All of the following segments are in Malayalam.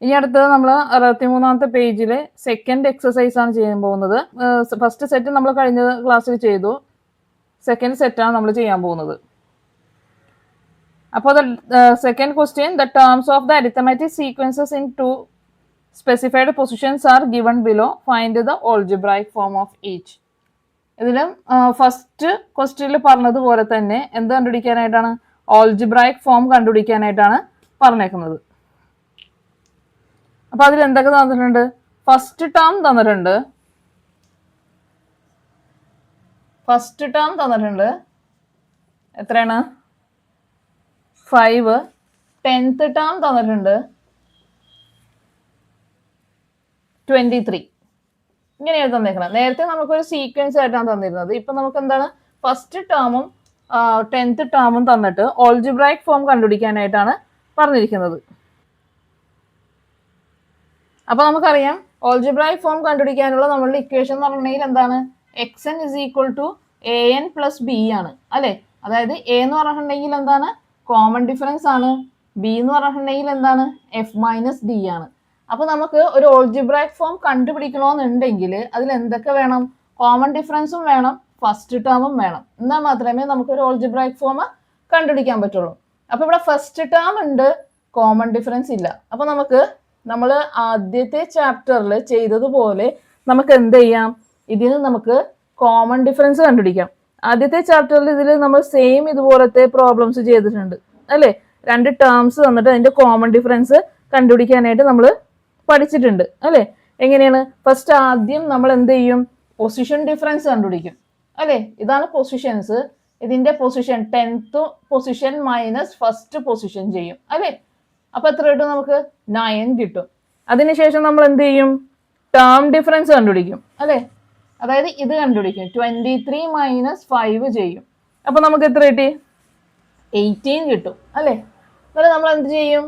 ഇനി അടുത്തത് നമ്മൾ 63ാമത്തെ പേജിലെ സെക്കൻഡ് എക്സസൈസ് ആണ് ചെയ്യാൻ പോകുന്നത്. ഫസ്റ്റ് സെറ്റ് നമ്മൾ കഴിഞ്ഞ ക്ലാസ്സിൽ ചെയ്തു. സെക്കൻഡ് സെറ്റാണ് നമ്മൾ ചെയ്യാൻ പോകുന്നത്. അപ്പോൾ second question, the terms of the arithmetic sequences in two specified positions are given below. Find the algebraic form of each. ഇതിലും ഫസ്റ്റ് ക്വസ്റ്റ്യനിൽ പറഞ്ഞതുപോലെ തന്നെ എന്ത് കണ്ടുപിടിക്കാനായിട്ടാണ്? ഓൾജിബ്രായിക് ഫോം കണ്ടുപിടിക്കാനായിട്ടാണ് പറഞ്ഞേക്കുന്നത്. അപ്പൊ അതിൽ എന്തൊക്കെ തന്നിട്ടുണ്ട്? ഫസ്റ്റ് ടേം തന്നിട്ടുണ്ട്. എത്രയാണ്? 5. 10th ടേം തന്നിട്ടുണ്ട് 23. ഇങ്ങനെയാണ് തന്നേക്കുന്നത്. നേരത്തെ നമുക്കൊരു സീക്വൻസ് ആയിട്ടാണ് തന്നിരുന്നത്. ഇപ്പൊ നമുക്ക് എന്താണ്? ഫസ്റ്റ് ടേമും 10th ടേമും തന്നിട്ട് ഓൾജിബ്രായിക് ഫോം കണ്ടുപിടിക്കാനായിട്ടാണ് പറഞ്ഞിരിക്കുന്നത്. അപ്പൊ നമുക്കറിയാം ഓൾജിബ്രായിക് ഫോം കണ്ടുപിടിക്കാനുള്ള നമ്മളുടെ ഇക്വേഷൻ എന്ന് പറഞ്ഞിട്ടുണ്ടെങ്കിൽ എന്താണ്? xn is equal to an plus b ആണ് അല്ലെ. അതായത് a എന്ന് പറഞ്ഞിട്ടുണ്ടെങ്കിൽ എന്താണ്? കോമൺ ഡിഫറൻസ് ആണ്. b എന്ന് പറഞ്ഞിട്ടുണ്ടെങ്കിൽ എന്താണ്? f മൈനസ് d ആണ്. അപ്പൊ നമുക്ക് ഒരു ഓൾജിബ്രായിക് ഫോം കണ്ടുപിടിക്കണമെന്നുണ്ടെങ്കിൽ അതിൽ എന്തൊക്കെ വേണം? കോമൺ ഡിഫറൻസും വേണം, ഫസ്റ്റ് ടേമും വേണം. എന്നാൽ മാത്രമേ നമുക്ക് ഒരു ഓൾജിബ്രായിക് ഫോം കണ്ടുപിടിക്കാൻ പറ്റുള്ളൂ. അപ്പൊ ഇവിടെ ഫസ്റ്റ് ടേം ഉണ്ട്, കോമൺ ഡിഫറൻസ് ഇല്ല. അപ്പൊ നമ്മൾ ആദ്യത്തെ ചാപ്റ്ററിൽ ചെയ്തതുപോലെ നമുക്ക് എന്ത് ചെയ്യാം? ഇതിന് നമുക്ക് കോമൺ ഡിഫറൻസ് കണ്ടുപിടിക്കാം. ആദ്യത്തെ ചാപ്റ്ററിൽ ഇതിൽ നമ്മൾ സെയിം ഇതുപോലത്തെ പ്രോബ്ലംസ് ചെയ്തിട്ടുണ്ട് അല്ലേ. 2 ടേംസ് തന്നിട്ട് അതിന്റെ കോമൺ ഡിഫറൻസ് കണ്ടുപിടിക്കാനായിട്ട് നമ്മൾ പഠിച്ചിട്ടുണ്ട് അല്ലേ. എങ്ങനെയാണ്? ഫസ്റ്റ് ആദ്യം നമ്മൾ എന്ത് ചെയ്യും? പൊസിഷൻ ഡിഫറൻസ് കണ്ടുപിടിക്കും അല്ലേ. ഇതാണ് പൊസിഷൻസ്. ഇതിന്റെ position 10th position minus first position ചെയ്യും അല്ലേ. അപ്പൊ എത്ര കിട്ടും? നമുക്ക് 9 കിട്ടും. അതിനുശേഷം നമ്മൾ എന്ത് ചെയ്യും? ടേം ഡിഫറൻസ് കണ്ടുപിടിക്കും അല്ലേ. അതായത് ഇത് കണ്ടുപിടിക്കും. 23 മൈനസ് 5 ചെയ്യും. അപ്പൊ നമുക്ക് എത്ര കിട്ടി? 18 കിട്ടും അല്ലേ. എന്നിട്ട് നമ്മൾ എന്ത് ചെയ്യും?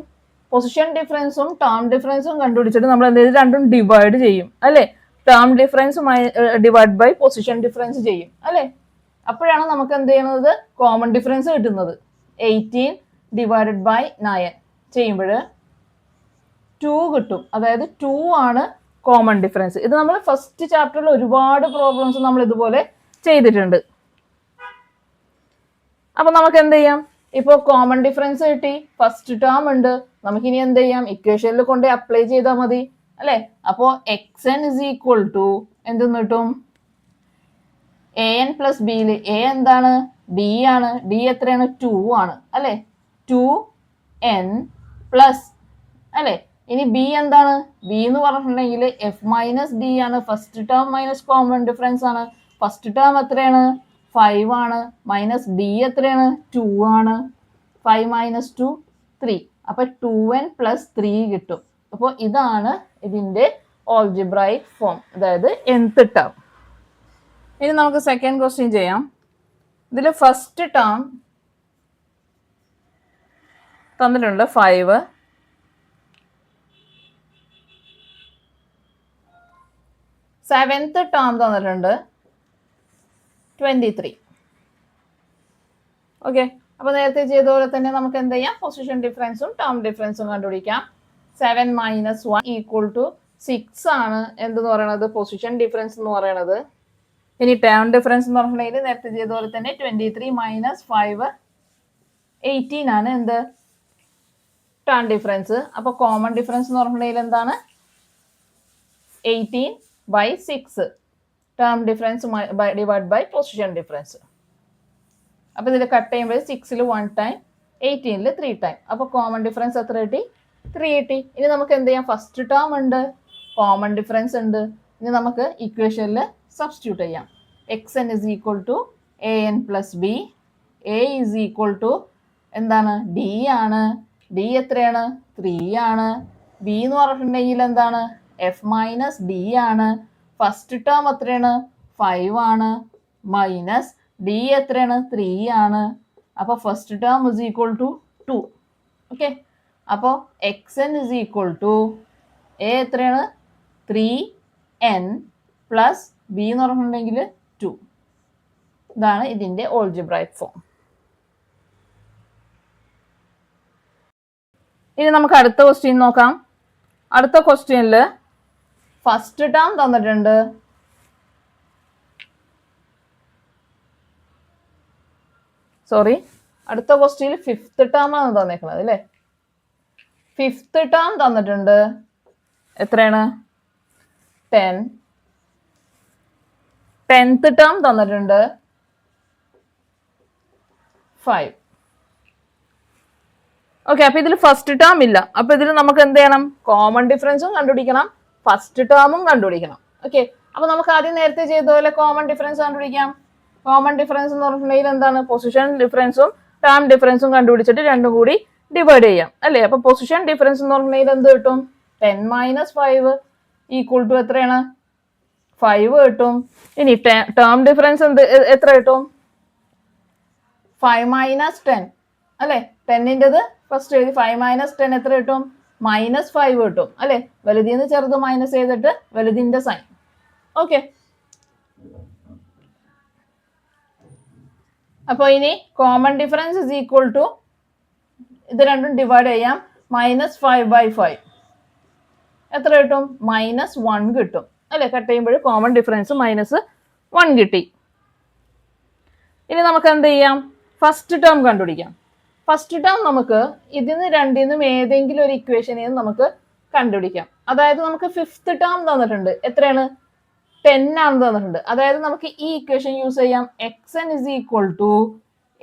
പൊസിഷൻ ഡിഫറൻസും ടേം ഡിഫറൻസും കണ്ടുപിടിച്ചിട്ട് നമ്മൾ എന്ത് ചെയ്യും? രണ്ടും ഡിവൈഡ് ചെയ്യും അല്ലേ. Term difference divide by position difference ചെയ്യും അല്ലേ. അപ്പോഴാണ് നമുക്ക് എന്ത് ചെയ്യുന്നത്? കോമൺ ഡിഫറൻസ് കിട്ടുന്നത്. 18 ഡിവൈഡഡ് ബൈ 9 ചെയ്യുമ്പോൾ 2 കിട്ടും. അതായത് 2 ആണ് കോമൺ ഡിഫറൻസ്. ഇത് നമ്മൾ ഫസ്റ്റ് ചാപ്റ്ററിൽ ഒരുപാട് പ്രോബ്ലംസ് നമ്മൾ ഇതുപോലെ ചെയ്തിട്ടുണ്ട്. അപ്പൊ നമുക്ക് എന്ത് ചെയ്യാം? ഇപ്പോൾ കോമൺ ഡിഫറൻസ് കിട്ടി, ഫസ്റ്റ് ടേം ഉണ്ട്. നമുക്കിനി എന്ത് ചെയ്യാം? ഇക്വേഷനിൽ കൊണ്ട് അപ്ലൈ ചെയ്താൽ മതി അല്ലേ. അപ്പോൾ xn is equal to എന്തെന്ന് കിട്ടും? an പ്ലസ് ബിയിൽ a എന്താണ്? d ആണ്. d എത്രയാണ്? 2 ആണ് അല്ലേ. 2n പ്ലസ് അല്ലേ. ഇനി ബി എന്താണ്? ബി എന്ന് പറഞ്ഞിട്ടുണ്ടെങ്കിൽ എഫ് മൈനസ് ഡി ആണ്. First term minus common difference ആണ്. ഫസ്റ്റ് ടേം എത്രയാണ്? 5 ആണ്. മൈനസ് ഡി എത്രയാണ്? 2 ആണ്. 5 മൈനസ് 2 3. അപ്പൊ 2n പ്ലസ് 3 കിട്ടും. അപ്പോൾ ഇതാണ് ഇതിന്റെ ഓൾജിബ്രായിക് ഫോം, അതായത് nth ടേം. ഇനി നമുക്ക് സെക്കൻഡ് ക്വസ്റ്റ്യൻ ചെയ്യാം. ഇതിൽ ഫസ്റ്റ് ടേം തന്നിട്ടുണ്ട് 5. സെവൻത്ത് ടേം തന്നിട്ടുണ്ട് 23. ഓക്കെ. അപ്പൊ നേരത്തെ ചെയ്ത പോലെ തന്നെ നമുക്ക് എന്ത് ചെയ്യാം? പൊസിഷൻ ഡിഫറൻസും ടേം ഡിഫറൻസും കണ്ടുപിടിക്കാം. 7 മൈനസ് 1 ഈക്വൽ ടു 6 ആണ് എന്തെന്ന് പറയണത്? പൊസിഷൻ ഡിഫറൻസ് എന്ന് പറയണത്. ഇനി ടേം ഡിഫറൻസ് എന്ന് പറഞ്ഞിട്ടുണ്ടെങ്കിൽ നേരത്തെ ചെയ്ത പോലെ തന്നെ 23 മൈനസ് 5 18 ആണ് എന്ത്? Term difference. അപ്പൊ കോമൺ ഡിഫറൻസ് എന്ന് പറഞ്ഞിട്ടുണ്ടെങ്കിൽ എന്താണ്? 18 by 6. Term difference divide by position difference. അപ്പൊ ഇതിൽ കട്ട് ചെയ്യുമ്പോൾ 6ൽ 1 ടൈം, 18ൽ 3 ടൈം. അപ്പൊ കോമൺ ഡിഫറൻസ് എത്ര കിട്ടി? 3 കിട്ടി. ഇനി നമുക്ക് എന്ത് ചെയ്യാം? ഫസ്റ്റ് ടേം ഉണ്ട്, കോമൺ ഡിഫറൻസ് ഉണ്ട്. ഇനി നമുക്ക് ഇക്വേഷനിൽ സബ്സ്റ്റിറ്റ്യൂട്ട് ചെയ്യാം. xn is equal to an plus b. a is equal to എന്താണ്? d ആണ്. d എത്രയാണ്? 3 ആണ്. b എന്ന് പറഞ്ഞിട്ടുണ്ടെങ്കിൽ എന്താണ്? എഫ് മൈനസ് ഡി ആണ്. ഫസ്റ്റ് ടേം എത്രയാണ്? 5 ആണ്. മൈനസ് ഡി എത്രയാണ്? 3 ആണ്. അപ്പോൾ first term is equal to 2. Okay. അപ്പോൾ xn is equal to a എത്രയാണ്? 3n പ്ലസ് ബി എന്ന് പറഞ്ഞിട്ടുണ്ടെങ്കിൽ 2. ഇതാണ് ഇതിൻ്റെ ഓൾജിബ്രായിക് ഫോം. ഇനി നമുക്ക് അടുത്ത ക്വസ്റ്റ്യൻ നോക്കാം. അടുത്ത ക്വസ്റ്റ്യനിൽ ഫസ്റ്റ് ടേം തന്നിട്ടുണ്ട്. അടുത്ത ക്വസ്റ്റ്യനിൽ ഫിഫ്ത്ത് ടേം ആണ് തന്നേക്കുന്നത് അല്ലേ. ഫിഫ്ത്ത് ടേം തന്നിട്ടുണ്ട്. എത്രയാണ്? 10. 10th ടേം തന്നിട്ടുണ്ട് 5. ഓക്കെ, അപ്പൊ ഇതിൽ ഫസ്റ്റ് ടേം ഇല്ല. അപ്പൊ ഇതിൽ നമുക്ക് എന്ത് ചെയ്യണം? കോമൺ ഡിഫറൻസും കണ്ടുപിടിക്കണം, ഫസ്റ്റ് ടേമും കണ്ടുപിടിക്കണം. ഓക്കെ, അപ്പൊ നമുക്ക് ആദ്യം നേരത്തെ ചെയ്ത പോലെ കോമൺ ഡിഫറൻസ് കണ്ടുപിടിക്കാം. കോമൺ ഡിഫറൻസ് എന്ന് പറഞ്ഞിട്ടുണ്ടെങ്കിൽ എന്താണ്? പൊസിഷൻ ഡിഫറൻസും ടേം ഡിഫറൻസും കണ്ടുപിടിച്ചിട്ട് രണ്ടും കൂടി ഡിവൈഡ് ചെയ്യാം അല്ലേ. അപ്പൊ പൊസിഷൻ ഡിഫറൻസ് എന്ന് പറഞ്ഞിട്ടുണ്ടെങ്കിൽ എന്ത് കിട്ടും? 10 - 5 ഈക്വൽ ടു എത്രയാണ്? 5 കിട്ടും. ഇനി ടേം ഡിഫറൻസ് എത്ര കിട്ടും? 5 - 10 അല്ലെ. 10ൻ്റെത് ഫസ്റ്റ് എഴുതി. 5 - 10 എത്ര കിട്ടും? -5 കിട്ടും അല്ലെ. വലുതിന്ന് ചെറുത് മൈനസ് ചെയ്തിട്ട് വലുതിന്റെ സൈൻ. ഓക്കെ, അപ്പൊ ഇനി common difference is equal to ഇത് രണ്ടും ഡിവൈഡ് ചെയ്യാം. -5/5 എത്ര കിട്ടും? -1 കിട്ടും അല്ലെ. കട്ട് ചെയ്യുമ്പോൾ കോമൺ ഡിഫറൻസ് -1 കിട്ടി. ഇനി നമുക്ക് എന്ത് ചെയ്യാം? ഫസ്റ്റ് ടേം കണ്ടുപിടിക്കാം. ഫസ്റ്റ് ടേം നമുക്ക് ഇതിന്ന് രണ്ടിന്നും ഏതെങ്കിലും ഒരു ഇക്വേഷനിൽ നിന്ന് നമുക്ക് കണ്ടുപിടിക്കാം. അതായത് നമുക്ക് ഫിഫ്ത്ത് ടേം തന്നിട്ടുണ്ട്. എത്രയാണ്? 10 ആണ് തന്നിട്ടുണ്ട്. അതായത് നമുക്ക് ഈ ഇക്വേഷൻ യൂസ് ചെയ്യാം. xn is equal to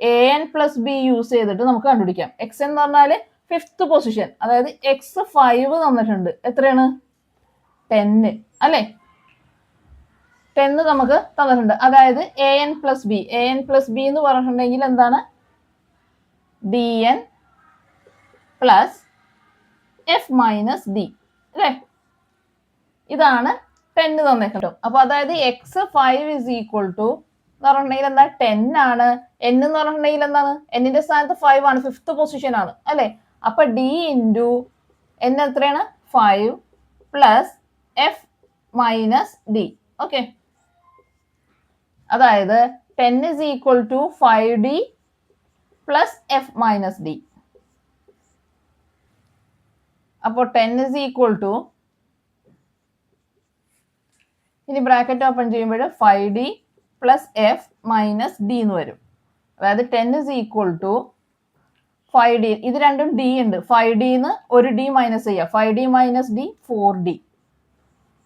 an plus b use ചെയ്തിട്ട് നമുക്ക് കണ്ടുപിടിക്കാം. xn എന്ന് പറഞ്ഞാൽ ഫിഫ്ത്ത് പൊസിഷൻ. അതായത് x5 തന്നിട്ടുണ്ട്. എത്രയാണ്? 10 അല്ലെ. 10 നമുക്ക് തന്നിട്ടുണ്ട്. അതായത് an plus b എന്ന് പറഞ്ഞിട്ടുണ്ടെങ്കിൽ എന്താണ്? dn plus f minus d അല്ലേ. ഇതാണ് 10 തന്നേക്കട്ടോ. അപ്പൊ അതായത് x5 is equal to എന്ന് പറഞ്ഞിട്ടുണ്ടെങ്കിൽ എന്താ? 10 ആണ്. n എന്ന് പറഞ്ഞിട്ടുണ്ടെങ്കിൽ എന്താണ്? n-ന്റെ സ്ഥാനത്ത് 5 ആണ്, ഫിഫ്ത്ത് പൊസിഷൻ ആണ് അല്ലെ. അപ്പൊ d ഇൻറ്റു n എത്രയാണ്? 5 plus f minus d. Okay, അതായത് 10 is equal to 5d plus f minus d. അപ്പോൾ 10 is equal to, ഇനി ബ്രാക്കറ്റ് ഓപ്പൺ ചെയ്യുമ്പോൾ 5d plus F minus D എന്ന് വരും. അതായത് 10 is equal to 5d. ഇത് രണ്ടും d ഉണ്ട്. 5dന്ന് ഒരു d മൈനസ് ചെയ്യുക. 5d minus d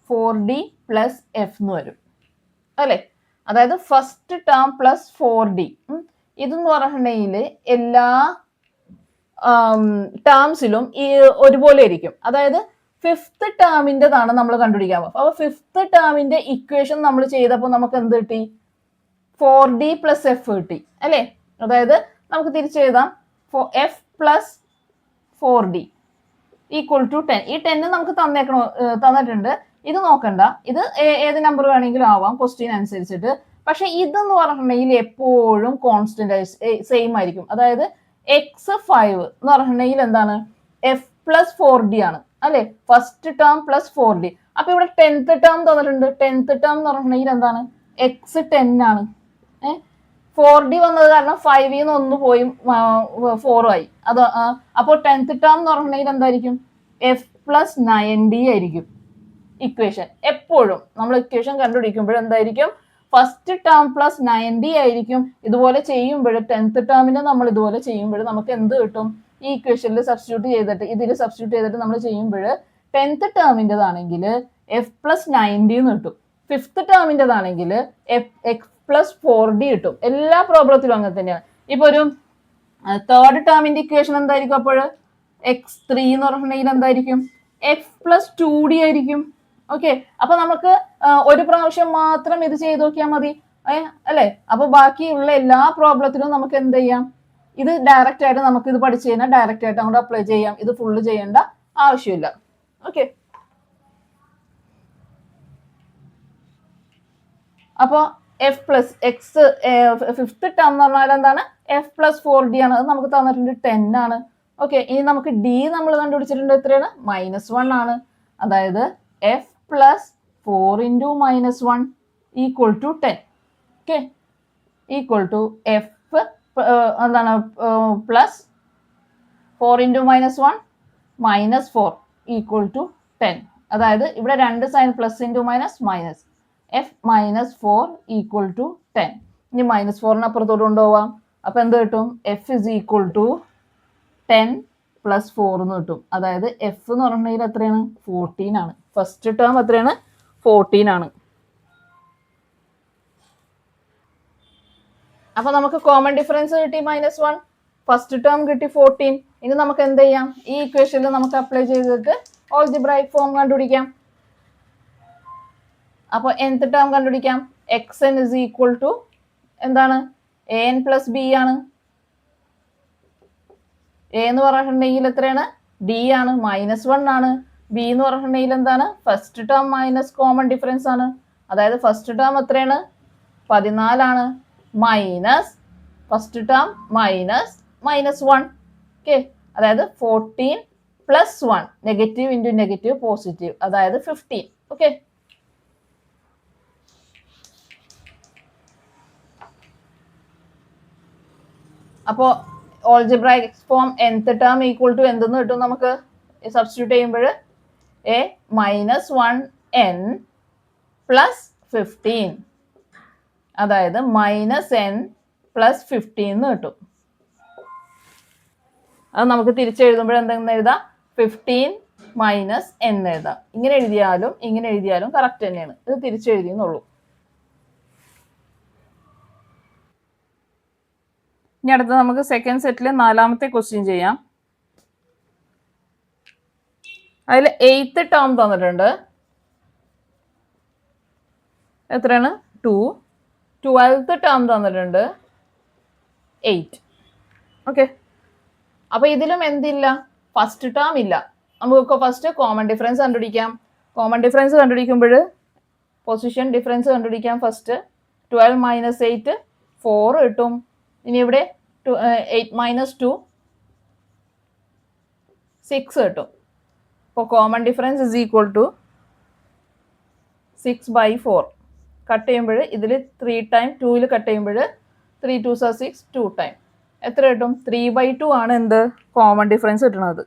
4d plus F എന്ന് വരും അല്ലേ. അതായത് ഫസ്റ്റ് ടേം പ്ലസ് 4d. ഇതെന്ന് പറഞ്ഞിട്ടുണ്ടെങ്കിൽ എല്ലാ ടേംസിലും ഈ ഒരുപോലെ ആയിരിക്കും. അതായത് ഫിഫ്ത്ത് ടേമിൻ്റെതാണ് നമ്മൾ കണ്ടുപിടിക്കാൻ പോകും. അപ്പോൾ ഫിഫ്ത്ത് ടേമിന്റെ ഇക്വേഷൻ നമ്മൾ ചെയ്തപ്പോൾ നമുക്ക് എന്ത് കിട്ടി? 4d പ്ലസ് എഫ് കിട്ടി അല്ലേ. അതായത് നമുക്ക് തിരിച്ചെഴുതാം. F plus 4d equal to 10. ഈ 10 നമുക്ക് തന്നിട്ടുണ്ട്. ഇത് നോക്കണ്ട, ഇത് ഏത് നമ്പർ വേണമെങ്കിലും ആവാം ക്വസ്റ്റ്യൻ അനുസരിച്ചിട്ട്. പക്ഷെ ഇതെന്ന് പറഞ്ഞിട്ടുണ്ടെങ്കിൽ എപ്പോഴും കോൺസ്റ്റന്റ് സെയിം ആയിരിക്കും. അതായത് x5 എന്ന് പറഞ്ഞിട്ടുണ്ടെങ്കിൽ എന്താണ്? എഫ് പ്ലസ് 4d ആണ് അല്ലെ. First term plus 4d. അപ്പൊ ഇവിടെ 10th ടേം തന്നിട്ടുണ്ട്. 10th ടേം എന്ന് പറഞ്ഞിട്ടുണ്ടെങ്കിൽ എന്താണ്? x10 ആണ്. 4d വന്നത് കാരണം 5 1 പോയി 4 ആയി. അത് അപ്പോൾ 10th ടേം എന്ന് പറഞ്ഞിട്ടുണ്ടെങ്കിൽ എന്തായിരിക്കും? എഫ് പ്ലസ് 9d ആയിരിക്കും ഇക്വേഷൻ. എപ്പോഴും നമ്മൾ ഇക്വേഷൻ കണ്ടുപിടിക്കുമ്പോൾ എന്തായിരിക്കും? ഫസ്റ്റ് ടേം പ്ലസ് 9d ആയിരിക്കും. ഇതുപോലെ ചെയ്യുമ്പോൾ 10th ടേമിനെ നമ്മൾ ഇതുപോലെ ചെയ്യുമ്പോൾ നമുക്ക് എന്ത് കിട്ടും? ഈ ഇക്വേഷനിൽ സബ്സ്റ്റിറ്റ്യൂട്ട് ചെയ്തിട്ട് ഇതിൽ സബ്സ്റ്റിറ്റ്യൂട്ട് ചെയ്തിട്ട് നമ്മൾ ചെയ്യുമ്പോൾ 10th ടേമിൻ്റെതാണെങ്കിൽ എഫ് പ്ലസ് 9d എന്ന് കിട്ടും. ഫിഫ്ത്ത് ടേമിൻ്റെതാണെങ്കിൽ എക്സ് പ്ലസ് 4d കിട്ടും. എല്ലാ പ്രോബ്ലത്തിലും അങ്ങനെ തന്നെയാണ്. ഇപ്പൊ ഒരു തേർഡ് ടേമിന്റെ ഇക്വേഷൻ എന്തായിരിക്കും? അപ്പോൾ x3 എന്ന് പറഞ്ഞിട്ടുണ്ടെങ്കിൽ എന്തായിരിക്കും? എഫ് പ്ലസ് 2d ആയിരിക്കും. ഓക്കെ, അപ്പൊ നമുക്ക് ഒരു പ്രാവശ്യം മാത്രം ഇത് ചെയ്ത് നോക്കിയാൽ മതി അല്ലെ. അപ്പൊ ബാക്കിയുള്ള എല്ലാ പ്രോബ്ലത്തിലും നമുക്ക് എന്ത് ചെയ്യാം? ഇത് ഡയറക്റ്റ് ആയിട്ട് നമുക്ക് ഇത് പഠിച്ചു കഴിഞ്ഞാൽ ഡയറക്റ്റ് ആയിട്ട് അങ്ങോട്ട് അപ്ലൈ ചെയ്യാം. ഇത് ഫുള്ള് ചെയ്യേണ്ട ആവശ്യമില്ല. ഓക്കെ, അപ്പോൾ F plus X fifth term എന്ന് പറഞ്ഞാൽ എന്താണ്? എഫ് പ്ലസ് 4d ആണ്. അത് നമുക്ക് തന്നിട്ടുണ്ട് 10 ആണ്. ഓക്കെ, ഇനി നമുക്ക് d നമ്മൾ കണ്ടുപിടിച്ചിട്ടുണ്ട്. എത്രയാണ്? -1 ആണ്. അതായത് F plus 4 into -1 equal to 10. Okay, equal to F എന്താണ്? Plus 4 into -1 -4 equal to 10. അതായത് ഇവിടെ രണ്ട് sign plus into minus minus. F minus 4 equal to 10. ഇനി മൈനസ് 4 അപ്പുറത്തോട്ട് കൊണ്ടുപോവാം. അപ്പം എന്ത് കിട്ടും? F is equal to 10 plus 4 എന്ന് കിട്ടും. അതായത് എഫ് എന്ന് പറഞ്ഞിട്ടുണ്ടെങ്കിൽ എത്രയാണ്? 14 ആണ്. ഫസ്റ്റ് ടേം എത്രയാണ്? 14 ആണ്. അപ്പൊ നമുക്ക് കോമൺ ഡിഫറൻസ് കിട്ടി -1, ഫസ്റ്റ് ടേം കിട്ടി 14. ഇനി നമുക്ക് എന്ത് ചെയ്യാം? ഈ ഇക്വേഷനിൽ നമുക്ക് അപ്ലൈ ചെയ്തിട്ട് ഓൾജിബ്രൈക് ഫോം കണ്ടുപിടിക്കാം. അപ്പോൾ nth ടേം കണ്ടുപിടിക്കാം. xn ഇസ് ഈക്വൽ ടു എന്താണ്? an പ്ലസ് ബി ആണ്. a എന്ന് പറഞ്ഞിട്ടുണ്ടെങ്കിൽ എത്രയാണ്? d ആണ്, -1 ആണ്. b എന്ന് പറഞ്ഞിട്ടുണ്ടെങ്കിൽ എന്താണ്? First term minus common difference ആണ്. അതായത് ഫസ്റ്റ് ടേം എത്രയാണ്? 14 ആണ്. Minus first term minus 1. Okay, അതായത് 14 plus 1, negative into negative positive, അതായത് 15. ഓക്കെ, അപ്പോൾ algebraic form nth term equal to എന്തെന്ന് കിട്ടും? നമുക്ക് സബ്സ്റ്റിറ്റ്യൂട്ട് ചെയ്യുമ്പോൾ a -1n പ്ലസ് 15, അതായത് -n പ്ലസ് 15 എന്ന് കിട്ടും. അത് നമുക്ക് തിരിച്ചെഴുതുമ്പോൾ എന്തെന്ന് എഴുതാം? 15 മൈനസ് n എഴുതാം. ഇങ്ങനെ എഴുതിയാലും കറക്റ്റ് തന്നെയാണ്. ഇത് തിരിച്ചെഴുതിയെന്നുള്ളൂ. ഇനി അടുത്ത നമുക്ക് സെക്കൻഡ് സെറ്റിലെ 4ാമത്തെ ക്വസ്റ്റ്യൻ ചെയ്യാം. അതിൽ 8th ടേം തന്നിട്ടുണ്ട്. എത്രയാണ്? 2. 12th ടേം തന്നിട്ടുണ്ട് 8. ഓക്കെ, അപ്പൊ ഇതിലും എന്തില്ല? ഫസ്റ്റ് ടേം ഇല്ല. നമുക്ക് ഫസ്റ്റ് കോമൺ ഡിഫറൻസ് കണ്ടുപിടിക്കാം. കോമൺ ഡിഫറൻസ് കണ്ടുപിടിക്കുമ്പോൾ പൊസിഷൻ ഡിഫറൻസ് കണ്ടുപിടിക്കാം. ഫസ്റ്റ് 12 മൈനസ് 8 4 കിട്ടും. ഇനി ഇവിടെ 8 മൈനസ് 2 6 കിട്ടും. അപ്പോൾ common difference is equal to 6/4. Cut ചെയ്യുമ്പോൾ ഇതിൽ 3 ടൈം 2ൽ കട്ട് ചെയ്യുമ്പോൾ 3 2s are 6, 2 ടൈം എത്ര കിട്ടും? 3/2 ആണ് എന്ത്? കോമൺ ഡിഫറൻസ് കിട്ടുന്നത്.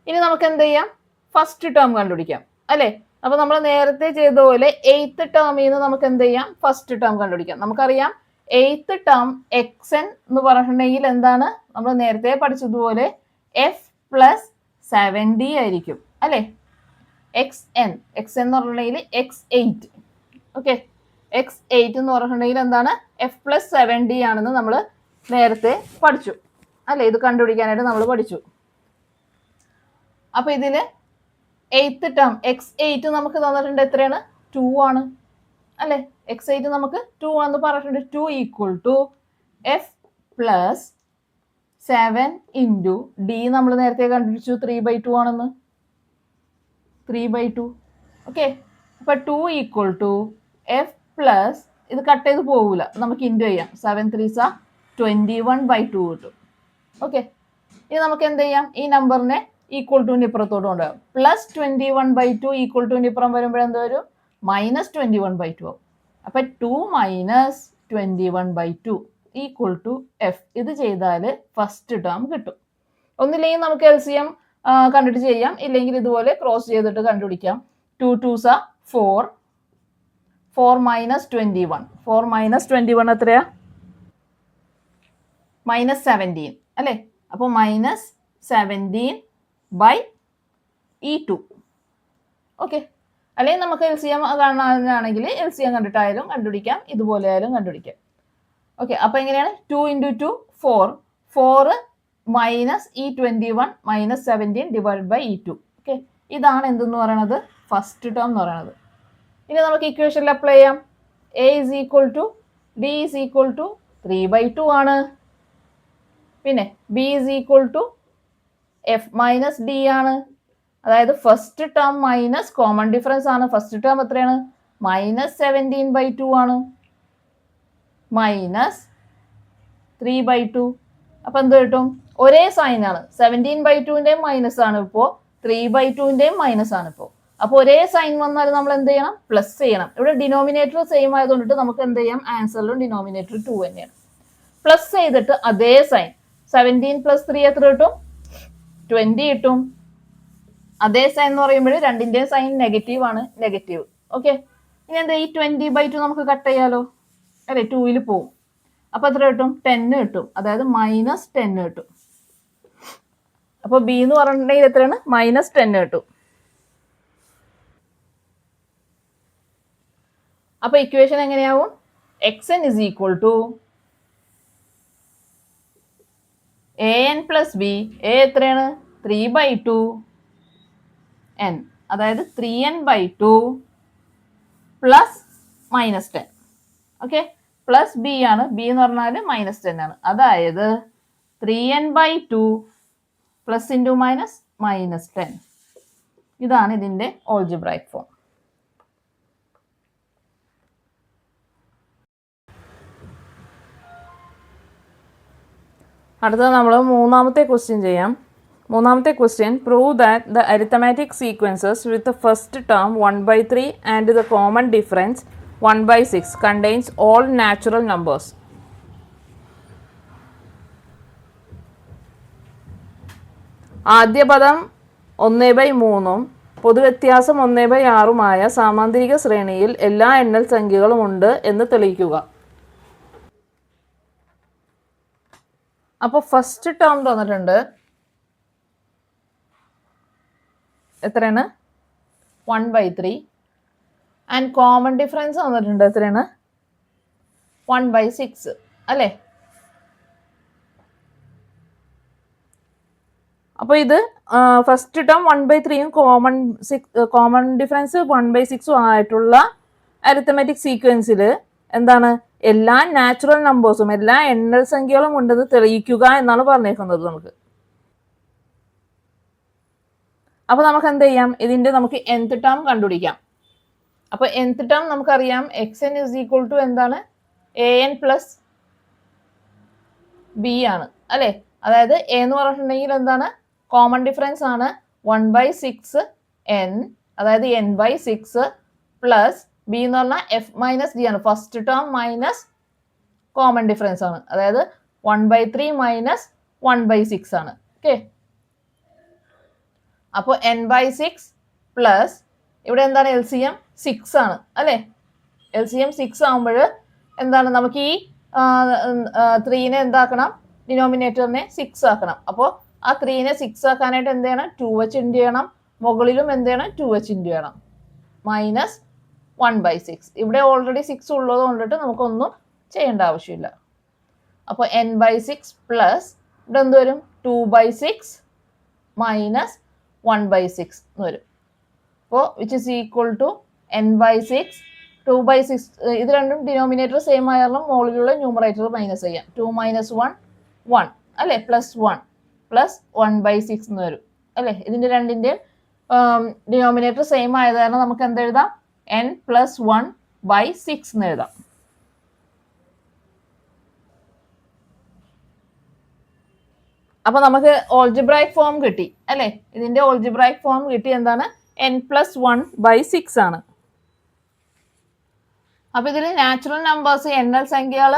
ഇനി നമുക്ക് എന്ത് ചെയ്യാം? ഫസ്റ്റ് ടേം കണ്ടുപിടിക്കാം അല്ലേ? അപ്പൊ നമ്മൾ നേരത്തെ ചെയ്ത പോലെ 8th ടേമിൽ നിന്ന് നമുക്ക് എന്ത് ചെയ്യാം? ഫസ്റ്റ് ടേം കണ്ടുപിടിക്കാം. നമുക്കറിയാം 8th ടേം xn എന്ന് പറഞ്ഞിട്ടുണ്ടെങ്കിൽ എന്താണ്? നമ്മൾ നേരത്തെ പഠിച്ചതുപോലെ f പ്ലസ് 7d ആയിരിക്കും അല്ലേ? xn എന്ന് പറഞ്ഞിട്ടുണ്ടെങ്കിൽ x8. ഓക്കെ, x8 എന്ന് പറഞ്ഞിട്ടുണ്ടെങ്കിൽ എന്താണ്? f പ്ലസ് 7d ആണെന്ന് നമ്മൾ നേരത്തെ പഠിച്ചു അല്ലേ? ഇത് കണ്ടുപിടിക്കാനായിട്ട് നമ്മൾ പഠിച്ചു. അപ്പൊ ഇതില് 8th ടേം x8 നമുക്ക് തന്നിട്ടുണ്ട്. എത്രയാണ്? 2 ആണ് അല്ലേ? x8 നമുക്ക് 2 ആണെന്ന് പറഞ്ഞിട്ടുണ്ട്. 2 equal to f plus 7 into d നമ്മൾ നേരത്തെ കണ്ടുപിടിച്ചു 3/2 ആണെന്ന്. 3/2. ഓക്കെ, അപ്പൊ 2 ഈക്വൽ ടു f പ്ലസ്, ഇത് കട്ട് ചെയ്ത് പോകൂല, നമുക്ക് ഇൻറ്റു ചെയ്യാം. 7 3s are 21/2 കിട്ടും. ഓക്കെ, ഇനി നമുക്ക് എന്ത് ചെയ്യാം? ഈ നമ്പറിനെ ഈക്വൽ ടുവിന് ഇപ്പുറത്തോട്ട് കൊണ്ടുപോകാം. പ്ലസ് 21/2 ഈക്വൽ ടുവിന് ഇപ്പുറം വരുമ്പോൾ എന്ത് വരും? -21/2 ആവും. അപ്പൊ 2 മൈനസ് 21/2 ഈക്വൽ ടു എഫ്. ഇത് ചെയ്താൽ ഫസ്റ്റ് ടേം കിട്ടും. ഒന്നില്ലെങ്കിൽ നമുക്ക് LCM കണ്ടിട്ട് ചെയ്യാം, ഇല്ലെങ്കിൽ ഇതുപോലെ ക്രോസ് ചെയ്തിട്ട് കണ്ടുപിടിക്കാം. 2 2s are 4. 4 മൈനസ് 21. 4 മൈനസ് 21 എത്രയാ? -17 അല്ലേ? അപ്പോൾ -17/E2. ഓക്കെ, അല്ലെങ്കിൽ നമുക്ക് LCM കാണാനാണെങ്കിൽ LCM കണ്ടിട്ടായാലും കണ്ടുപിടിക്കാം, ഇതുപോലെ ആയാലും കണ്ടുപിടിക്കാം. ഓക്കെ, അപ്പൊ എങ്ങനെയാണ്? 2 × 2 4. 4 minus E21 -17 divide by E2. Okay, ഇതാണ് എന്തെന്ന് പറയുന്നത്? ഫസ്റ്റ് ടേം എന്ന് പറയുന്നത്. ഇനി നമുക്ക് ഇക്വേഷനിൽ അപ്ലൈ ചെയ്യാം. a is equal to d is equal to 3/2 ആണ്. പിന്നെ b is equal to f minus d ആണ്. അതായത് first term minus common difference ആണ്. ഫസ്റ്റ് ടേം എത്രയാണ്? -17/2 ആണ്. മൈനസ് 3/2. അപ്പൊ എന്ത് കിട്ടും? ഒരേ സൈൻ ആണ്. 17/2ന്റെയും മൈനസ് ആണ് ഇപ്പോൾ, 3/2ന്റെയും മൈനസ് ആണ് ഇപ്പോൾ. അപ്പൊ ഒരേ സൈൻ വന്നാൽ നമ്മൾ എന്ത് ചെയ്യണം? പ്ലസ് ചെയ്യണം. ഇവിടെ ഡിനോമിനേറ്റർ സെയിം ആയതുകൊണ്ടിട്ട് നമുക്ക് എന്ത് ചെയ്യാം? ആൻസറിലും ഡിനോമിനേറ്റർ 2 തന്നെയാണ്. പ്ലസ് ചെയ്തിട്ട് അതേ സൈൻ 17 + 3 എത്ര കിട്ടും? 20 കിട്ടും. അതേ സൈൻ എന്ന് പറയുമ്പോൾ രണ്ടിന്റെ സൈൻ നെഗറ്റീവ് ആണ്, നെഗറ്റീവ്. ഓക്കെ, ഇനി എന്താ, ഈ 20/2 നമുക്ക് കട്ട് ചെയ്യാലോ അല്ലെ, 2 പോവും. അപ്പൊ എത്ര കിട്ടും? 10 കിട്ടും, അതായത് -10 കിട്ടും. അപ്പൊ ബി എന്ന് പറഞ്ഞിട്ടുണ്ടെങ്കിൽ എത്രയാണ്? -10 കിട്ടും. അപ്പൊ equation എങ്ങനെയാവും? xn is equal to an plus b. a എത്രയാണ്? 3/2 n, അതായത് 3n/2 plus -10. Okay, plus B ആണ്, ബി എന്ന് പറഞ്ഞാൽ -10 ആണ്, അതായത് 3n/2 പ്ലസ് ഇൻറ്റു മൈനസ് -10. ഇതാണ് ഇതിന്റെ ഓൾജിബ്രൈക് ഫോം. അടുത്തത് നമ്മൾ മൂന്നാമത്തെ ക്വസ്റ്റ്യൻ ചെയ്യാം. മൂന്നാമത്തെ question, prove that the arithmetic sequences with the first term 1/3 and the common difference 1/6 contains all natural numbers. ആദ്യ പദം 1/3 പൊതുവ്യത്യാസം 1/6 സാമാന്തരിക ശ്രേണിയിൽ എല്ലാ എണ്ണൽ സംഖ്യകളും ഉണ്ട് എന്ന് തെളിയിക്കുക. അപ്പോൾ ഫസ്റ്റ് ടേം തന്നിട്ടുണ്ട്, എത്രയാണ്? 1/3. ആൻഡ് കോമൺ ഡിഫറൻസ് തന്നിട്ടുണ്ട്, എത്രയാണ്? 1/6 അല്ലേ. അപ്പോൾ ഇത് ഫസ്റ്റ് ടേം 1/3 കോമൺ ഡിഫറൻസ് 1/6 ആയിട്ടുള്ള അരിത്തമാറ്റിക് സീക്വൻസിൽ എന്താണ്, എല്ലാ നാച്ചുറൽ നമ്പേഴ്സും എല്ലാ എണ്ണൽ സംഖ്യകളും ഉണ്ടെന്ന് തെളിയിക്കുക എന്നാണ് പറഞ്ഞേക്കുന്നത് നമുക്ക്. അപ്പൊ നമുക്ക് എന്ത് ചെയ്യാം, ഇതിന്റെ നമുക്ക് nth ടേം കണ്ടുപിടിക്കാം. അപ്പൊ nth ടേം നമുക്കറിയാം, xn is equal to എന്താണ്? an പ്ലസ് ബി ആണ് അല്ലെ. അതായത് a എന്ന് പറഞ്ഞിട്ടുണ്ടെങ്കിൽ എന്താണ്? കോമൺ ഡിഫറൻസ് ആണ് 1/6 n, അതായത് n/6 പ്ലസ് ബി എന്ന് പറഞ്ഞാൽ എഫ് മൈനസ് ഡി ആണ്, first term minus common difference ആണ്, അതായത് 1/3 മൈനസ് 1/6 ആണ്. ഓക്കെ, അപ്പോൾ n/6 പ്ലസ് ഇവിടെ എന്താണ്? LCM 6 ആണ് അല്ലേ. LCM 6 ആകുമ്പോൾ എന്താണ്, നമുക്ക് ഈ 3നെ എന്താക്കണം? ഡിനോമിനേറ്ററിനെ 6 ആക്കണം. അപ്പോൾ ആ 3നെ 6 ആക്കാനായിട്ട് എന്ത് ചെയ്യണം? 2h ഇൻറ്റു ചെയ്യണം, മുകളിലും എന്ത് ചെയ്യണം? 2h ഇൻറ്റു ചെയ്യണം, മൈനസ് 1/6. ഇവിടെ ഓൾറെഡി 6 ഉള്ളത് കൊണ്ടിട്ട് നമുക്കൊന്നും ചെയ്യേണ്ട ആവശ്യമില്ല. അപ്പോൾ n/6 പ്ലസ് ഇവിടെ എന്ത് വരും? 2/6 മൈനസ് 1/6 എന്ന് വരും. അപ്പോൾ which is equal to n/6 2/6. ഇത് രണ്ടും ഡിനോമിനേറ്റർ സെയിം ആയാലും മുകളിലുള്ള ന്യൂമറേറ്റർ മൈനസ് ചെയ്യാം. 2 - 1 1 അല്ലേ, പ്ലസ് 1 പ്ലസ് 1/6 എന്ന് വരും അല്ലേ. ഇതിന്റെ രണ്ടിന്റെ ഡിനോമിനേറ്റർ സെയിം ആയത് കാരണം നമുക്ക് എന്തെഴുതാം? n + 1/6 എന്ന് എഴുതാം. അപ്പൊ നമുക്ക് ഓൾജിബ്രൈക് ഫോം കിട്ടി അല്ലേ. ഇതിന്റെ ഓൾജിബ്രൈക് ഫോം കിട്ടി, എന്താണ്? n + 1/6 ആണ്. അപ്പൊ ഇതിൽ നാച്ചുറൽ നമ്പേഴ്സ് എണ്ണൽ സംഖ്യകൾ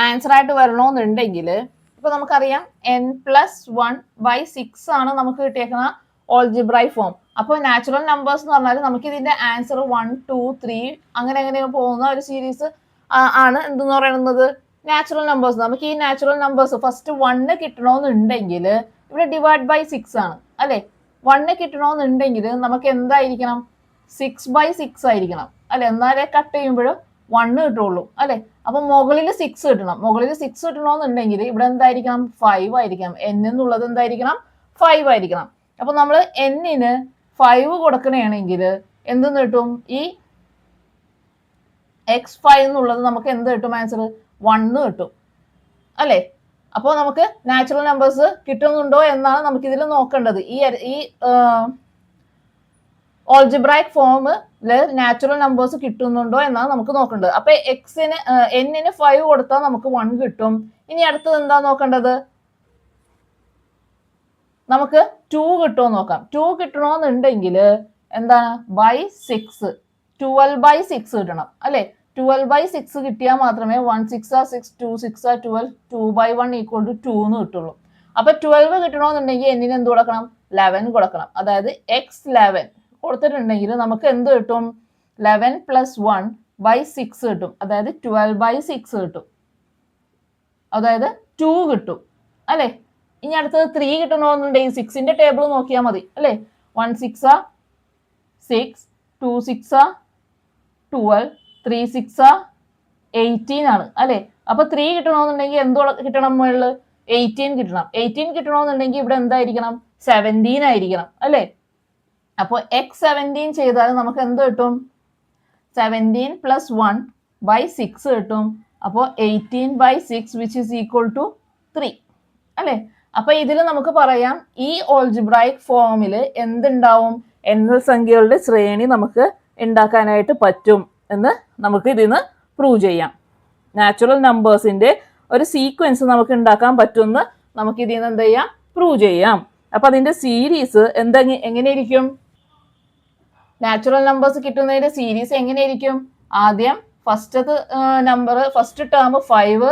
ആൻസർ ആയിട്ട് വരണമെന്നുണ്ടെങ്കിൽ ഇപ്പൊ നമുക്കറിയാം n + 1/6 ആണ് നമുക്ക് കിട്ടിയേക്കുന്ന ഓൾജിബ്രൈക് ഫോം. അപ്പോൾ നാച്ചുറൽ നമ്പേഴ്സ് എന്ന് പറഞ്ഞാൽ നമുക്ക് ഇതിന്റെ ആൻസർ 1 2 3 അങ്ങനെ പോകുന്ന ഒരു സീരീസ് ആണ് എന്തെന്ന് പറയുന്നത് നാച്ചുറൽ നമ്പേഴ്സ്. നമുക്ക് ഈ നാച്ചുറൽ നമ്പേഴ്സ് ഫസ്റ്റ് 1 കിട്ടണമെന്നുണ്ടെങ്കിൽ ഇവിടെ /6 ആണ് അല്ലെ. 1 കിട്ടണമെന്നുണ്ടെങ്കിൽ നമുക്ക് എന്തായിരിക്കണം? 6/6 ആയിരിക്കണം അല്ലെ, എന്നാലേ കട്ട് ചെയ്യുമ്പോഴും 1 കിട്ടുള്ളൂ അല്ലെ. അപ്പൊ മുകളിൽ 6 കിട്ടണം. മുകളിൽ 6 കിട്ടണമെന്നുണ്ടെങ്കിൽ ഇവിടെ എന്തായിരിക്കണം? 5 ആയിരിക്കണം. n എന്നുള്ളത് എന്തായിരിക്കണം? 5 ആയിരിക്കണം. അപ്പൊ നമ്മൾ n-ന് 5 കൊടുക്കണമെങ്കിൽ എന്തെന്ന് കിട്ടും? ഈ x5 എന്നുള്ളത് നമുക്ക് എന്ത് കിട്ടും? ആൻസർ 1 കിട്ടും അല്ലെ. അപ്പോൾ നമുക്ക് നാച്ചുറൽ നമ്പേഴ്സ് കിട്ടുന്നുണ്ടോ എന്നാണ് നമുക്ക് ഇതിൽ നോക്കേണ്ടത്. ഈ ഓൾജിബ്രൈക് ഫോമില് നാച്ചുറൽ നമ്പേഴ്സ് കിട്ടുന്നുണ്ടോ എന്നാണ് നമുക്ക് നോക്കേണ്ടത്. അപ്പൊ n-ന് 5 കൊടുത്താൽ നമുക്ക് 1 കിട്ടും. ഇനി അടുത്തത് എന്താ നോക്കേണ്ടത്? നമുക്ക് 2 കിട്ടുമോ നോക്കാം. 2 കിട്ടണമെന്നുണ്ടെങ്കിൽ എന്താണ്? /6 12/6 കിട്ടണം അല്ലെ. 12/6 കിട്ടിയാൽ മാത്രമേ 1 6 6 2 6 12 2/1 = 2 എന്ന് കിട്ടുള്ളൂ. അപ്പൊ 12 കിട്ടണമെന്നുണ്ടെങ്കിൽ n-ന് എന്ത് കൊടുക്കണം? 11 കൊടുക്കണം. അതായത് x11 കൊടുത്തിട്ടുണ്ടെങ്കിൽ നമുക്ക് എന്ത് കിട്ടും? 11 + 1/6 കിട്ടും. അതായത് 12/6 കിട്ടും. അതായത് 2 കിട്ടും അല്ലേ? ഇനി അടുത്തത് 3 കിട്ടണമെന്നുണ്ടെങ്കിൽ 6ന്റെ ടേബിൾ നോക്കിയാൽ മതി അല്ലേ? 1 6 6, 2 6 12, 3 6 18 ആണ് അല്ലേ? അപ്പൊ 3 കിട്ടണമെന്നുണ്ടെങ്കിൽ എന്തോ കിട്ടണം? മുകളിൽ 18 കിട്ടണം. 18 കിട്ടണമെന്നുണ്ടെങ്കിൽ ഇവിടെ എന്തായിരിക്കണം? 17 ആയിരിക്കണം അല്ലേ? അപ്പോൾ x17 ചെയ്താൽ നമുക്ക് എന്ത് കിട്ടും? 17 + 1/6 കിട്ടും. അപ്പോൾ 18/6 which is equal to 3 അല്ലേ? അപ്പൊ ഇതിൽ നമുക്ക് പറയാം ഈ ഓൾജിബ്രായിക് ഫോമിൽ എന്തുണ്ടാവും? എണ്ണൽ സംഖ്യകളുടെ ശ്രേണി നമുക്ക് ഉണ്ടാക്കാനായിട്ട് പറ്റും എന്ന് നമുക്ക് ഇതിന്ന് പ്രൂവ് ചെയ്യാം. നാച്ചുറൽ നമ്പേഴ്സിന്റെ ഒരു സീക്വൻസ് നമുക്ക് ഉണ്ടാക്കാൻ പറ്റുമെന്ന് നമുക്ക് ഇതിൽ നിന്ന് എന്ത് ചെയ്യാം? പ്രൂവ് ചെയ്യാം. അപ്പൊ അതിന്റെ സീരീസ് എങ്ങനെയിരിക്കും? നാച്ചുറൽ നമ്പേഴ്സ് കിട്ടുന്നതിന്റെ സീരീസ് എങ്ങനെയിരിക്കും? ആദ്യം first term 5,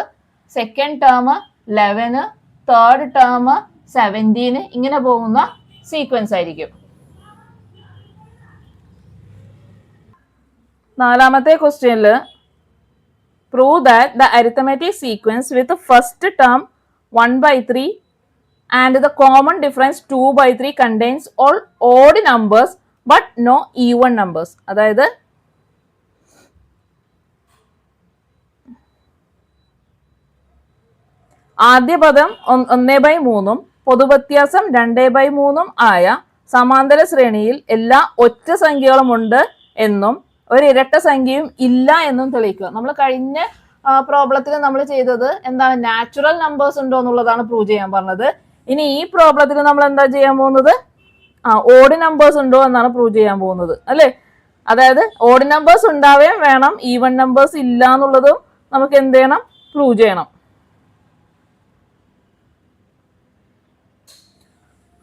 second term 11, third term 17 ഇങ്ങനെ പോകുന്ന സീക്വൻസ് ആയിരിക്കും. നാലാമത്തെ ക്വസ്റ്റ്യനിൽ prove that the arithmetic sequence with the first term 1/3 and the common difference 2/3 contains all odd numbers but no even numbers. അതായത് ആദ്യ പദം 1/3 പൊതുവ്യത്യാസം 2/3 ആയ സമാന്തര ശ്രേണിയിൽ എല്ലാ ഒറ്റ സംഖ്യകളും ഉണ്ട് എന്നും ഒരു ഇരട്ട സംഖ്യയും ഇല്ല എന്നും തെളിയിക്കുക. നമ്മൾ കഴിഞ്ഞ പ്രോബ്ലത്തിൽ നമ്മൾ ചെയ്തത് എന്താണ്? നാച്ചുറൽ നമ്പേഴ്സ് ഉണ്ടോ എന്നുള്ളതാണ് പ്രൂവ് ചെയ്യാൻ പറഞ്ഞത്. ഇനി ഈ പ്രോബ്ലത്തിൽ നമ്മൾ എന്താ ചെയ്യാൻ പോകുന്നത്? ഓഡ് നമ്പേഴ്സ് ഉണ്ടോ എന്നാണ് പ്രൂവ് ചെയ്യാൻ പോകുന്നത് അല്ലേ? അതായത് ഓഡ് നമ്പേഴ്സ് ഉണ്ടാവുകയും വേണം, ഈവൻ നമ്പേഴ്സ് ഇല്ല എന്നുള്ളതും നമുക്ക് എന്ത് ചെയ്യണം? പ്രൂവ് ചെയ്യണം.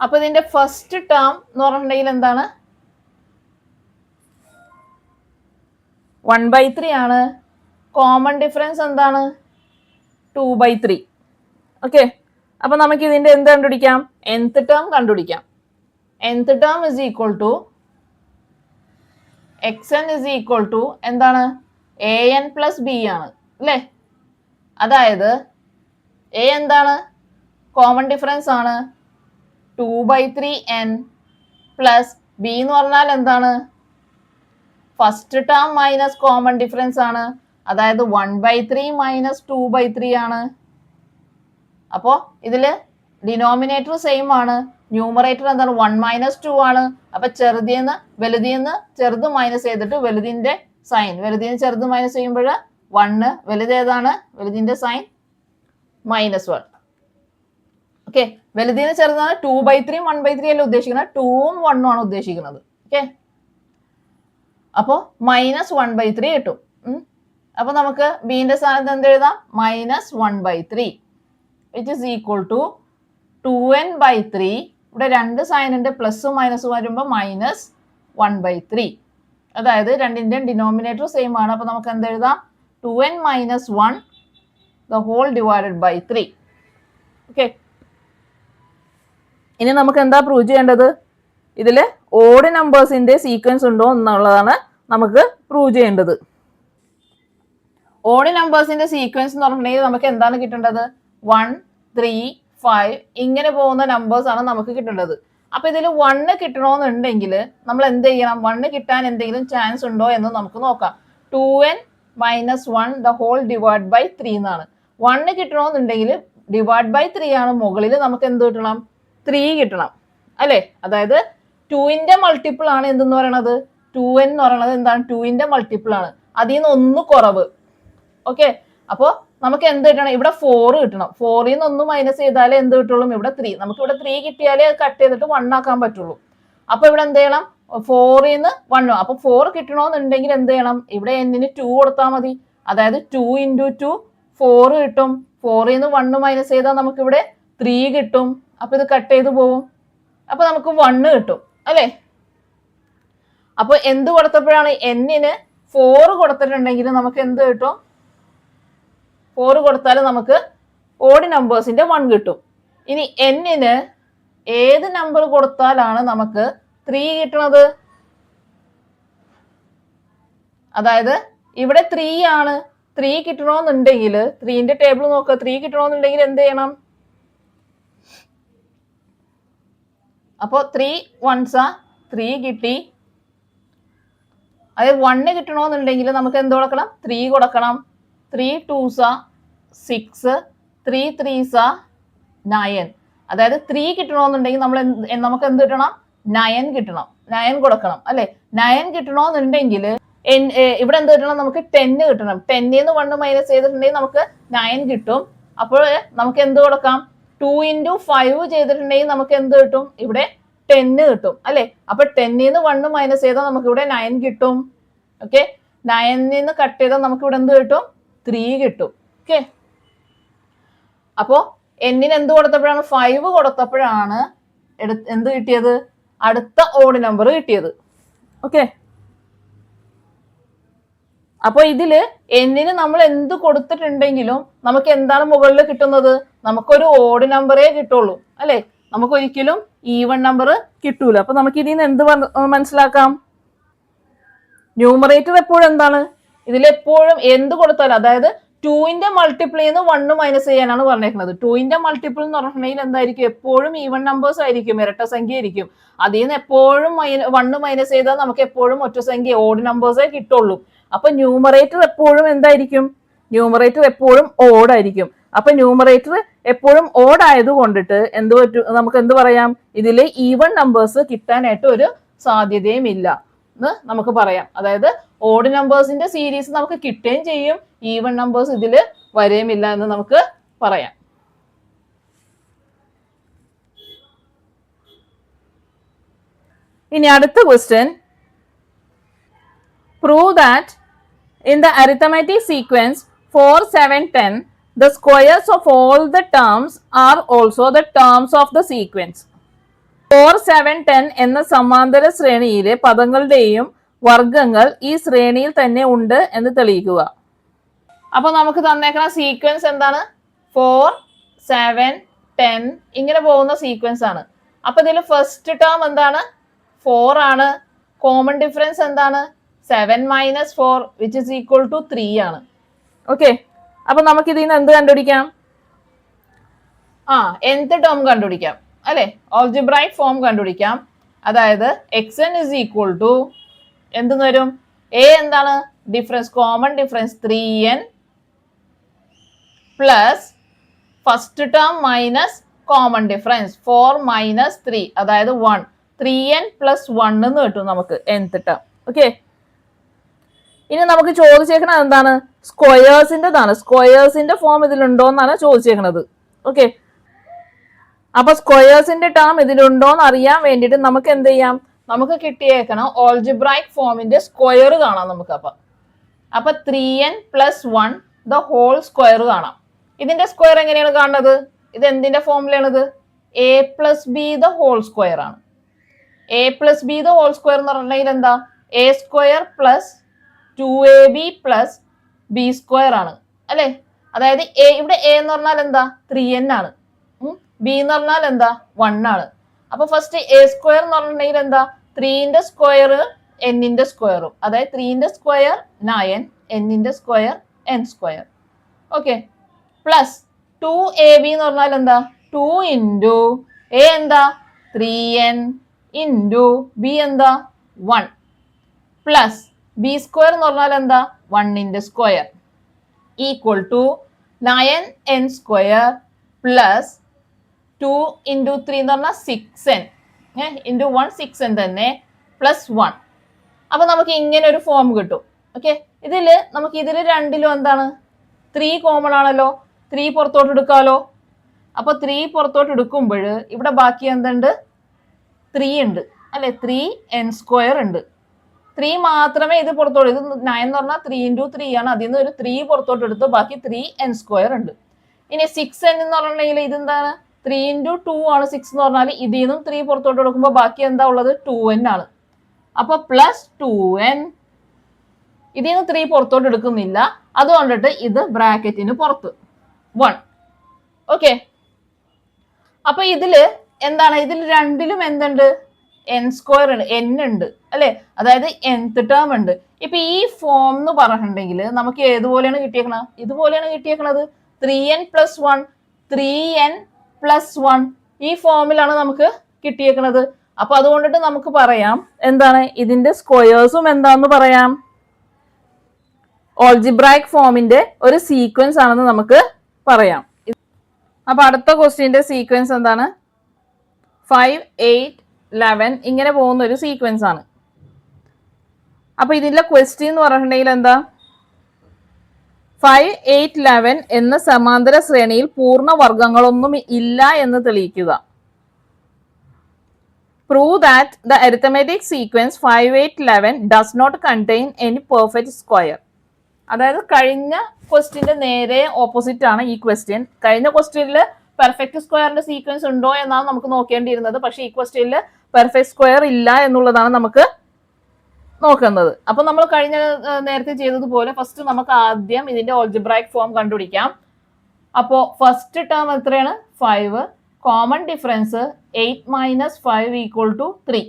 അപ്പൊ ഇതിന്റെ ഫസ്റ്റ് ടേം എന്ന് പറഞ്ഞിട്ടുണ്ടെങ്കിൽ എന്താണ്? 1/3 ആണ്. കോമൺ ഡിഫറൻസ് എന്താണ്? 2/3. ഓക്കെ, അപ്പൊ നമുക്ക് ഇതിന്റെ എന്ത് കണ്ടുപിടിക്കാം? nth ടേം കണ്ടുപിടിക്കാം. nth term is equal to xn is equal to എന്താണ്? an + b ആണ് അല്ലേ? അതായത് a എന്താണ്? കോമൺ ഡിഫറൻസ് ആണ്. 2/3n പ്ലസ് b എന്ന് പറഞ്ഞാൽ എന്താണ്? First term minus common difference ആണ്. അതായത് 1/3 മൈനസ് 2/3 ആണ്. അപ്പോ ഇതില് ഡിനോമിനേറ്റർ സെയിം ആണ്. ന്യൂമറേറ്റർ എന്താണ്? 1 - 2 ആണ്. അപ്പൊ വലുതിന്ന് ചെറുത് മൈനസ് ചെയ്തിട്ട് വലുതിന്റെ സൈൻ, വലുതിന് ചെറുത് മൈനസ് ചെയ്യുമ്പോൾ 1, വലുത് ഏതാണ്? വലുതിന്റെ സൈൻ -1. ഓക്കെ, വലുതിന് ചെറുതാണ്. 2/3 1/3 അല്ല ഉദ്ദേശിക്കുന്നത്, 2ഉം 1ഉം ആണ് ഉദ്ദേശിക്കുന്നത്. ഓക്കെ, അപ്പോ -1/3 കിട്ടും. അപ്പൊ നമുക്ക് ബിന്റെ സ്ഥാനത്ത് എന്ത് എഴുതാം? -1/3 which is equal to 2n/3. ഇവിടെ രണ്ട് സൈൻ ഉണ്ട്, പ്ലസും മൈനസും വരുമ്പോൾ -1/3. അതായത് രണ്ടിന്റെയും ഡിനോമിനേറ്റർ സെയിം ആണ്. അപ്പൊ നമുക്ക് എന്ത് എഴുതാം? 2n - 1 the whole divided by 3. Okay, ഇനി നമുക്ക് എന്താ പ്രൂവ് ചെയ്യേണ്ടത്? ഇതില് ഓഡ് നമ്പേഴ്സിന്റെ സീക്വൻസ് ഉണ്ടോ എന്നുള്ളതാണ് നമുക്ക് പ്രൂവ് ചെയ്യേണ്ടത്. ഓഡ് നമ്പേഴ്സിന്റെ സീക്വൻസ് എന്ന് പറഞ്ഞിട്ടുണ്ടെങ്കിൽ നമുക്ക് എന്താണ് കിട്ടേണ്ടത്? 1 3 5 ഇങ്ങനെ പോകുന്ന നമ്പേഴ്സ് ആണ് നമുക്ക് കിട്ടേണ്ടത്. അപ്പൊ ഇതിൽ 1 കിട്ടണമെന്നുണ്ടെങ്കിൽ നമ്മൾ എന്ത് ചെയ്യണം? 1 കിട്ടാൻ എന്തെങ്കിലും ചാൻസ് ഉണ്ടോ എന്ന് നമുക്ക് നോക്കാം. 2n - 1 the whole divided by 3 എന്നാണ്. 1 കിട്ടണമെന്നുണ്ടെങ്കിൽ ഡിവൈഡ് ബൈ 3 ആണ്. മുകളിൽ നമുക്ക് എന്ത് കിട്ടണം? 3 കിട്ടണം അല്ലേ? അതായത് 2ന്റെ മൾട്ടിപ്പിൾ ആണ് എന്തെന്ന് പറയണത്? 2n എന്ന് പറയുന്നത് എന്താണ്? 2ന്റെ മൾട്ടിപ്പിൾ ആണ്. അതിൽ നിന്ന് 1 കുറവ്. ഓക്കെ, അപ്പോ നമുക്ക് എന്ത് കിട്ടണം? ഇവിടെ 4 കിട്ടണം. 4ൽ നിന്ന് 1 മൈനസ് ചെയ്താലേ എന്ത് കിട്ടുള്ളൂ? ഇവിടെ 3. നമുക്ക് ഇവിടെ 3 കിട്ടിയാലേ കട്ട് ചെയ്തിട്ട് 1 ആക്കാൻ പറ്റുള്ളൂ. അപ്പൊ ഇവിടെ എന്ത് ചെയ്യണം? 4ൽ നിന്ന് 1. അപ്പൊ 4 കിട്ടണമെന്നുണ്ടെങ്കിൽ എന്ത് ചെയ്യണം? ഇവിടെ n-ന് 2 കൊടുത്താൽ മതി. അതായത് 2 × 2 4 കിട്ടും. 4ൽ നിന്ന് 1 മൈനസ് ചെയ്താൽ നമുക്ക് ഇവിടെ 3 കിട്ടും. അപ്പൊ ഇത് കട്ട് ചെയ്ത് പോകും. അപ്പൊ നമുക്ക് 1 കിട്ടും അല്ലേ? അപ്പൊ എന്ത് കൊടുത്തപ്പോഴാണ്? n-ന് 4 കൊടുത്തിട്ടുണ്ടെങ്കിൽ നമുക്ക് എന്ത് കിട്ടും? 4 കൊടുത്താൽ നമുക്ക് ഓഡ് നമ്പേഴ്സിന്റെ 1 കിട്ടും. ഇനി n-ന് ഏത് നമ്പർ കൊടുത്താലാണ് നമുക്ക് 3 കിട്ടണത്? അതായത് ഇവിടെ 3 ആണ്. 3 കിട്ടണമെന്നുണ്ടെങ്കിൽ 3ന്റെ ടേബിൾ നോക്കുക. 3 കിട്ടണമെന്നുണ്ടെങ്കിൽ എന്ത് ചെയ്യണം? അപ്പോ 3 1s 3 കിട്ടി. അതായത് 1 കിട്ടണമെന്നുണ്ടെങ്കിൽ നമുക്ക് എന്ത് കൊടുക്കണം? 3 കൊടുക്കണം. 3 2s 6, 3 3s 9. അതായത് 3 കിട്ടണമെന്നുണ്ടെങ്കിൽ നമുക്ക് എന്ത് കിട്ടണം? 9 കിട്ടണം. 9 കൊടുക്കണം അല്ലെ? 9 കിട്ടണമെന്നുണ്ടെങ്കിൽ ഇവിടെ എന്ത് കിട്ടണം? നമുക്ക് 10 കിട്ടണം. 10ന്ന് 1 മൈനസ് ചെയ്തിട്ടുണ്ടെങ്കിൽ നമുക്ക് 9 കിട്ടും. അപ്പോൾ നമുക്ക് എന്ത് കൊടുക്കാം? 2 into 5 ചെയ്തിട്ടുണ്ടെങ്കിൽ നമുക്ക് എന്ത് കിട്ടും? ഇവിടെ 10 കിട്ടും അല്ലെ? അപ്പൊ 10ന്ന് 1 മൈനസ് ചെയ്താൽ നമുക്ക് ഇവിടെ 9 കിട്ടും. ഓക്കെ, 9ന്ന് കട്ട് ചെയ്താൽ നമുക്ക് ഇവിടെ എന്ത് കിട്ടും? 3 കിട്ടും. ഓക്കെ, അപ്പോ എന്നിന് എന്ത് കൊടുത്തപ്പോഴാണ്? 5 കൊടുത്തപ്പോഴാണ് എന്ത് കിട്ടിയത്? അടുത്ത ഓഡ് നമ്പർ കിട്ടിയത്. ഓക്കെ, അപ്പൊ ഇതില് എന്നിന് നമ്മൾ എന്ത് കൊടുത്തിട്ടുണ്ടെങ്കിലും നമുക്ക് എന്താണ് മുകളിൽ കിട്ടുന്നത്? നമുക്കൊരു ഓഡ് നമ്പറേ കിട്ടുള്ളൂ അല്ലെ? നമുക്ക് ഒരിക്കലും ഈവൺ നമ്പർ കിട്ടൂല. അപ്പൊ നമുക്ക് ഇതിൽ നിന്ന് എന്ത് മനസ്സിലാക്കാം? ന്യൂമറേറ്റർ എപ്പോഴും എന്താണ്? ഇതിലെപ്പോഴും എന്ത് കൊടുത്താലും, അതായത് 2ന്റെ മൾട്ടിപ്പിളിന്ന് 1 മൈനസ് ചെയ്യാനാണ് പറഞ്ഞേക്കുന്നത്. 2ന്റെ മൾട്ടിപ്പിൾ എന്ന് പറഞ്ഞിട്ടുണ്ടെങ്കിൽ എന്തായിരിക്കും? എപ്പോഴും ഈവൺ നമ്പേഴ്സ് ആയിരിക്കും, ഇരട്ട സംഖ്യ ആയിരിക്കും. അതിൽ നിന്ന് എപ്പോഴും 1 മൈനസ് ചെയ്താൽ നമുക്ക് എപ്പോഴും ഒറ്റ സംഖ്യ ഓഡ് നമ്പേഴ്സേ കിട്ടുള്ളൂ. അപ്പൊ ന്യൂമറേറ്റർ എപ്പോഴും എന്തായിരിക്കും? ന്യൂമറേറ്റർ എപ്പോഴും ഓഡ് ആയിരിക്കും. അപ്പൊ ന്യൂമറേറ്റർ എപ്പോഴും ഓഡ് ആയത് കൊണ്ടിട്ട് എന്ത് പറ്റും? നമുക്ക് എന്ത് പറയാം? ഇതില് ഈവൺ നമ്പേഴ്സ് കിട്ടാനായിട്ട് ഒരു സാധ്യതയും ഇല്ല എന്ന് നമുക്ക് പറയാം. അതായത് ഓഡ് നമ്പേഴ്സിന്റെ സീരീസ് നമുക്ക് കിട്ടുകയും ചെയ്യും, ഈവൺ നമ്പേഴ്സ് ഇതിൽ വരെയുമില്ല എന്ന് നമുക്ക് പറയാം. ഇനി അടുത്ത question, prove that in the arithmetic sequence 4 7 10 the squares of all the terms are also the terms of the sequence. 4 7 10 എന്ന സമാന്തര ശ്രേണിയിലെ പദങ്ങളുടെയും വർഗങ്ങൾ ഈ ശ്രേണിയിൽ തന്നെ ഉണ്ട് എന്ന് തെളിയിക്കുക. അപ്പൊ നമുക്ക് തന്നേക്കുന്ന സീക്വൻസ് എന്താണ്? 4 7 10 ഇങ്ങനെ പോകുന്ന സീക്വൻസ് ആണ്. അപ്പൊ ഇതിൽ ഫസ്റ്റ് ടേം എന്താണ്? 4 ആണ്. കോമൺ ഡിഫറൻസ് എന്താണ്? 7 minus 4 which is equal to 3 ആണ്. ഓക്കെ, അപ്പൊ നമുക്ക് ഇതിൽ നിന്ന് എന്ത് കണ്ടുപിടിക്കാം? nth ടേം കണ്ടുപിടിക്കാം അല്ലെ? ഓൾജിബ്രൈക് ഫോം കണ്ടുപിടിക്കാം. അതായത് xn is equal to എന്ത് വരും? a എന്താണ്? Difference, common difference 3n plus first term minus common difference 4 minus 3 അതായത് 1. 3n പ്ലസ് 1 എന്ന് കിട്ടും നമുക്ക് nth ടേം. ഓക്കെ, ഇനി നമുക്ക് ചോദിച്ചേക്കണത് എന്താണ്? സ്ക്വയേഴ്സിൻ്റെതാണ്. സ്ക്വയേഴ്സിന്റെ ഫോം ഇതിലുണ്ടോ എന്നാണ് ചോദിച്ചേക്കണത്. ഓക്കെ, അപ്പൊ സ്ക്വയേഴ്സിന്റെ ടേം ഇതിലുണ്ടോന്ന് അറിയാൻ വേണ്ടിയിട്ട് നമുക്ക് എന്ത് ചെയ്യാം? നമുക്ക് കിട്ടിയേക്കണം ഓൾജിബ്രൈക് ഫോമിന്റെ സ്ക്വയർ കാണാം നമുക്ക്. അപ്പൊ 3n plus 1 the whole square കാണാം. ഇതിന്റെ സ്ക്വയർ എങ്ങനെയാണ് കാണുന്നത്? ഇത് എന്തിന്റെ ഫോമിലാണിത്? a plus b the whole square ആണ്. a plus b the whole square എന്ന് പറഞ്ഞിട്ടുണ്ടെങ്കിൽ എന്താ? a square plus 2ab plus b square ആണ് അല്ലെ? അതായത് ഇവിടെ a എന്ന് പറഞ്ഞാൽ എന്താ? 3n ആണ്. ബി എന്ന് പറഞ്ഞാൽ എന്താ? 1 ആണ്. അപ്പൊ ഫസ്റ്റ് a സ്ക്വയർ എന്ന് പറഞ്ഞിട്ടുണ്ടെങ്കിൽ എന്താ? 3ന്റെ സ്ക്വയർ n-ന്റെ സ്ക്വയറും, അതായത് 3ന്റെ സ്ക്വയർ 9, n-ന്റെ square n square. Okay, plus 2ab എന്ന് പറഞ്ഞാൽ എന്താ? 2 ഇൻറ്റു a എന്താ? 3n ഇൻറ്റു ബി എന്താ? 1 പ്ലസ് ബി സ്ക്വയർ എന്ന് പറഞ്ഞാൽ എന്താ? 1ന്റെ square equal to 9n square plus 2 into 3 എന്ന് പറഞ്ഞാൽ 6n ഇൻറ്റു 1 6n തന്നെ പ്ലസ് 1. അപ്പൊ നമുക്ക് ഇങ്ങനെ ഒരു ഫോം കിട്ടും. ഓക്കെ, ഇതില് രണ്ടിലും എന്താണ്? 3 കോമൺ ആണല്ലോ. 3 പുറത്തോട്ട് എടുക്കാമല്ലോ. അപ്പൊ 3 പുറത്തോട്ട് എടുക്കുമ്പോൾ ഇവിടെ ബാക്കി എന്തുണ്ട്? 3 ഉണ്ട് അല്ലെ? 3n സ്ക്വയർ ഉണ്ട്. 3 മാത്രമേ ഇത് പുറത്തോട്ട്, ഇത് 9 എന്ന് പറഞ്ഞാൽ 3 ഇൻറ്റു 3 ആണ്. അതിൽ നിന്ന് ഒരു 3 പുറത്തോട്ട് എടുത്ത് ബാക്കി 3n സ്ക്വയർ ഉണ്ട്. ഇനി 6n എന്ന് പറഞ്ഞിട്ടുണ്ടെങ്കിൽ ഇതെന്താണ്? 3 ഇൻറ്റു 2 ആണ് 6 എന്ന് പറഞ്ഞാൽ ഇതിൽ നിന്നും 3 പുറത്തോട്ട് എടുക്കുമ്പോൾ ബാക്കി എന്താ ഉള്ളത്? 2n ആണ്. അപ്പൊ പ്ലസ് 2n, ഇതിൽ നിന്ന് 3 പുറത്തോട്ട് എടുക്കുന്നില്ല, അതുകൊണ്ടിട്ട് ഇത് ബ്രാക്കറ്റിന് പുറത്ത് 1. ഓക്കെ, അപ്പൊ ഇതില് എന്താണ് ഇതിൽ രണ്ടിലും എന്തുണ്ട്? എൻ സ്ക്വയർ ഉണ്ട്, എൻ ഉണ്ട് അല്ലെ, അതായത് nth ടേം ഉണ്ട്. ഇപ്പൊ ഈ ഫോം എന്ന് പറഞ്ഞിട്ടുണ്ടെങ്കിൽ നമുക്ക് ഏതുപോലെയാണ് കിട്ടിയേക്കണത്? ഇതുപോലെയാണ് കിട്ടിയേക്കണത്. 3n+1 3n+1 ഈ ഫോമിലാണ് നമുക്ക് കിട്ടിയേക്കണത്. അപ്പൊ അതുകൊണ്ടിട്ട് നമുക്ക് പറയാം എന്താണ് ഇതിന്റെ സ്ക്വയേഴ്സും എന്താന്ന് പറയാം, ഓൾജിബ്രായിക് ഫോമിന്റെ ഒരു സീക്വൻസ് ആണെന്ന് നമുക്ക് പറയാം. അപ്പൊ അടുത്ത ക്വസ്റ്റ്യന്റെ സീക്വൻസ് എന്താണ്? 5, 8, 11 ഇങ്ങനെ പോകുന്ന ഒരു സീക്വൻസ് ആണ്. അപ്പൊ ഇതിന്റെ ക്വസ്റ്റ്യൻ എന്ന് പറഞ്ഞിട്ടുണ്ടെങ്കിൽ എന്താ? 5, 8, 11 എന്ന സമാന്തര ശ്രേണിയിൽ പൂർണ്ണ വർഗങ്ങളൊന്നും ഇല്ല എന്ന് തെളിയിക്കുക. Prove that the arithmetic sequence 5, 8, 11 does not contain any perfect square. അതായത് കഴിഞ്ഞ ക്വസ്റ്റ്യന്റെ നേരെ ഓപ്പോസിറ്റ് ആണ് ഈ ക്വസ്റ്റ്യൻ. കഴിഞ്ഞ ക്വസ്റ്റ്യനിൽ പെർഫെക്റ്റ് സ്ക്വയറിന്റെ സീക്വൻസ് ഉണ്ടോ എന്നാണ് നമുക്ക് നോക്കേണ്ടിയിരുന്നത്. പക്ഷെ ഈ ക്വസ്റ്റ്യനിൽ പെർഫെക്റ്റ് സ്ക്വയർ ഇല്ല എന്നുള്ളതാണ് നമുക്ക് നോക്കുന്നത്. അപ്പൊ നമ്മൾ കഴിഞ്ഞ നേരത്തെ ചെയ്തതുപോലെ ഫസ്റ്റ് നമുക്ക് ആദ്യം ഇതിന്റെ ഓൾജിബ്രായിക് ഫോം കണ്ടുപിടിക്കാം. അപ്പോ ഫസ്റ്റ് ടേം എത്രയാണ്? 5. Common difference 8 - 5 = 3.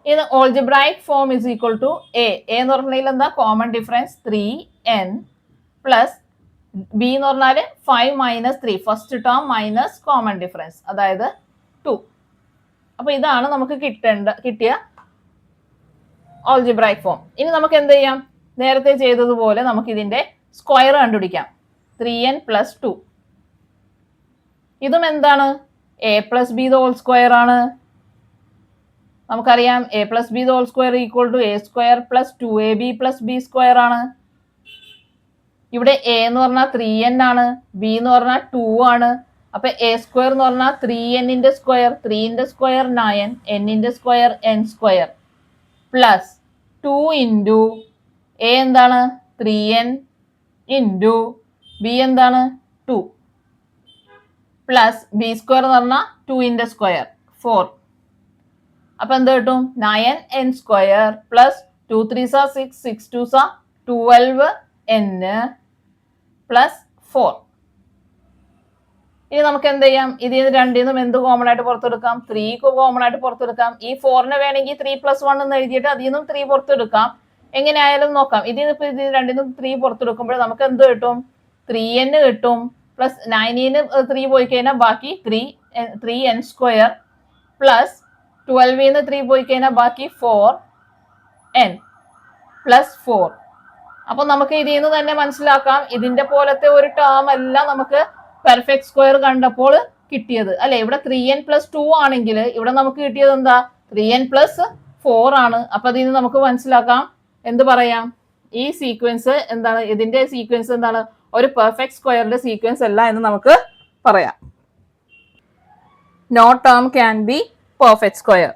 ഇത് algebraic form is equal to a എന്ന് പറഞ്ഞാൽ എന്താ? Common difference 3n plus B എന്ന് പറഞ്ഞാല് 5 - 3 first term minus common difference അതായത് 2. അപ്പൊ ഇതാണ് നമുക്ക് കിട്ടിയ ഓൾജിബ്രായിക് ഫോം. ഇനി നമുക്ക് എന്ത് ചെയ്യാം? നേരത്തെ ചെയ്തതുപോലെ നമുക്ക് ഇതിന്റെ സ്ക്വയർ കണ്ടുപിടിക്കാം. 3n+2. ഇതും എന്താണ്? a+b² ആണ്. നമുക്കറിയാം a+b² = a² + 2ab+b² ആണ്. ഇവിടെ a എന്ന് പറഞ്ഞാൽ 3n ആണ്, b എന്ന് പറഞ്ഞാൽ 2 ആണ്. അപ്പൊ a² എന്ന് പറഞ്ഞാൽ 3n-ന്റെ സ്ക്വയർ, 3-ന്റെ സ്ക്വയർ 9, n-ന്റെ square n² plus 2 into a എന്താണ്? 3n ഇൻറ്റു b എന്താണ്? 2 പ്ലസ് b² എന്ന് പറഞ്ഞാൽ 2-ന്റെ സ്ക്വയർ 4. അപ്പൊ എന്ത് കിട്ടും? 9n² plus 2 3s are 6, 6 2s are 12n plus 4. ഇനി നമുക്ക് എന്ത് ചെയ്യാം? ഇതിൽ രണ്ടിൽ നിന്നും എന്ത് കോമൺ ആയിട്ട് പുറത്തെടുക്കാം? 3 കോമൺ ആയിട്ട് പുറത്തെടുക്കാം. ഈ 4നെ വേണമെങ്കിൽ 3+1 എന്ന് എഴുതിയിട്ട് അതിൽ നിന്നും 3 പുറത്തെടുക്കാം. എങ്ങനെയായാലും നോക്കാം. ഇതിൽ രണ്ടിൽ നിന്നും 3 പുറത്തെടുക്കുമ്പോൾ നമുക്ക് എന്ത് കിട്ടും? 3n കിട്ടും പ്ലസ് 9-ന് 3 പോയി കഴിഞ്ഞാൽ ബാക്കി 3n² പ്ലസ് 12-ന് 3 പോയി കഴിഞ്ഞാൽ ബാക്കി 4n പ്ലസ് 4. അപ്പൊ നമുക്ക് ഇതിൽ നിന്ന് തന്നെ മനസ്സിലാക്കാം ഇതിന്റെ പോലത്തെ ഒരു ടേം അല്ല നമുക്ക് പെർഫെക്റ്റ് സ്ക്വയർ കണ്ടപ്പോൾ കിട്ടിയത് അല്ലെ. ഇവിടെ 3n+2 ആണെങ്കിൽ ഇവിടെ നമുക്ക് കിട്ടിയത് എന്താ? 3n+4 ആണ്. അപ്പൊ അതിൽ നിന്ന് നമുക്ക് മനസ്സിലാക്കാം എന്ത് പറയാം? ഈ സീക്വൻസ് എന്താണ്? ഇതിന്റെ സീക്വൻസ് എന്താണ്? ഒരു പെർഫെക്റ്റ് സ്ക്വയറിന്റെ സീക്വൻസ് അല്ല എന്ന് നമുക്ക് പറയാം. No term can be perfect square.